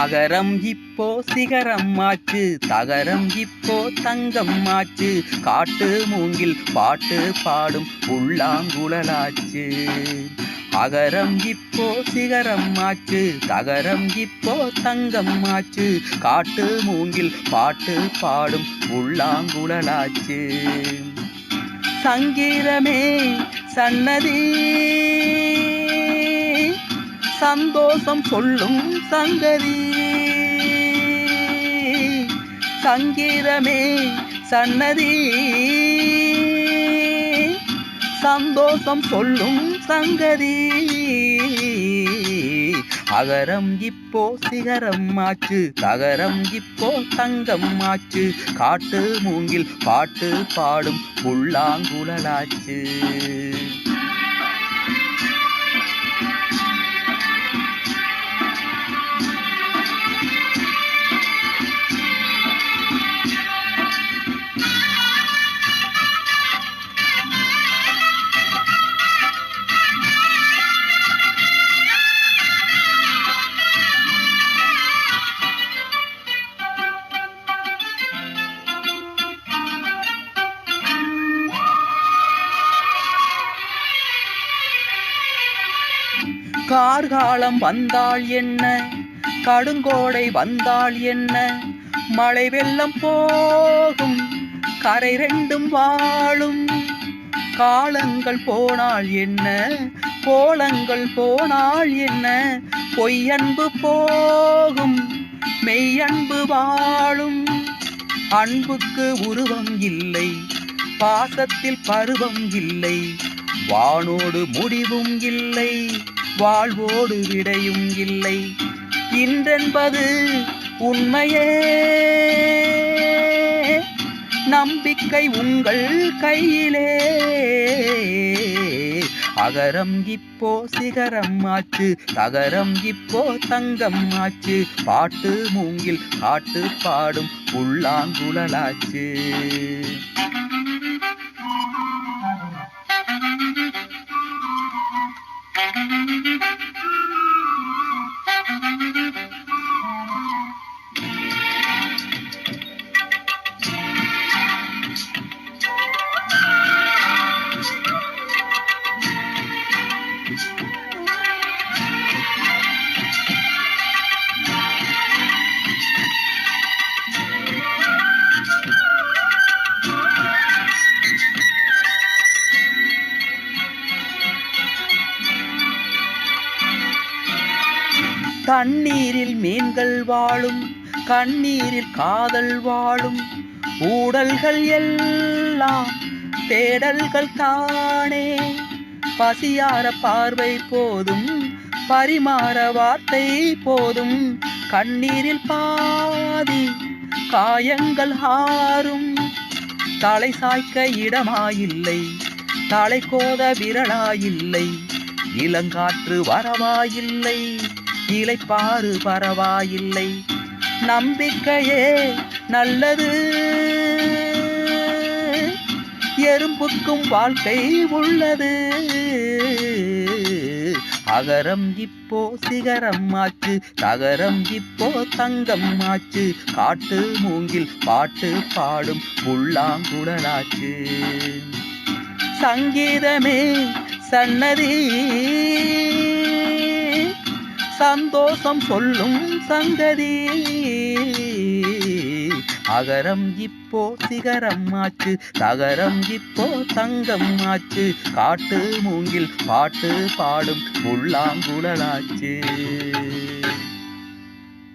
அகரம் இப்போ சிகரம் ஆச்சு, தகரம் இப்போ தங்கம் ஆச்சு, காட்டு மூங்கில் பாட்டு பாடும் புல்லாங்குழலாச்சு. அகரம் இப்போ சிகரம் ஆச்சு, தகரம் இப்போ தங்கம் ஆச்சு, காட்டு மூங்கில் பாட்டு பாடும் புல்லாங்குழலாச்சு. சங்கீதமே சன்னதி, சந்தோஷம் சொல்லும் சங்கதி. சங்கீதமே சன்னதி, சந்தோஷம் சொல்லும் சங்கதி. அகரம் இப்போ சிகரம் ஆச்சு, தகரம் இப்போ தங்கம் ஆச்சு, காட்டு மூங்கில் பாட்டு பாடும் புல்லாங்குழலாச்சு. கார்காலம் வந்தால் என்ன, கடுங்கோடை வந்தால் என்ன, மழை வெள்ளம் போகும், கரை ரெண்டும் வாழும். காலங்கள் போனால் என்ன, கோலங்கள் போனால் என்ன, பொய்யன்பு போகும், மெய்யன்பு வாழும். அன்புக்கு உருவம் இல்லை, பாசத்தில் பருவம் இல்லை, வானோடு முடிவும் இல்லை, வாழ்வோடு விடையும் இல்லை. இன்றென்பது உண்மையே, நம்பிக்கை உங்கள் கையிலே. அகரம் இப்போ சிகரம் ஆச்சு, தகரம் இப்போ தங்கம் ஆச்சு, பாட்டு மூங்கில் காட்டு பாடும் புல்லாங்குழலாச்சு. தண்ணீரில் மீன்கள் வாழும், கண்ணீரில் காதல் வாழும், ஊடல்கள் எல்லாம் தேடல்கள் தானே. பசியார பார்வை போதும், பரிமாற வார்த்தை போதும், கண்ணீரில் பாதி காயங்கள் ஆறும். தலை சாய்க்க இடமாயில்லை, தலை கோத விரலாயில்லை, இளங்காற்று வரவாயில்லை, இளைப்பாறு பரவாயில்லை. நம்பிக்கையே நல்லது, எறும்புக்கும் வாழ்க்கை உள்ளது. அகரம் இப்போ சிகரம் ஆச்சு, தகரம் இப்போ தங்கம் ஆச்சு, காட்டு மூங்கில் பாட்டு பாடும் புல்லாங்குழலாச்சு. சங்கீதமே சன்னதி, சந்தோஷம் சொல்லும் சங்கதி. அகரம் இப்போ சிகரம் ஆச்சு, தகரம் இப்போ தங்கம் ஆச்சு, காட்டு மூங்கில் பாட்டு பாடும் புல்லாங்குழலாச்சு.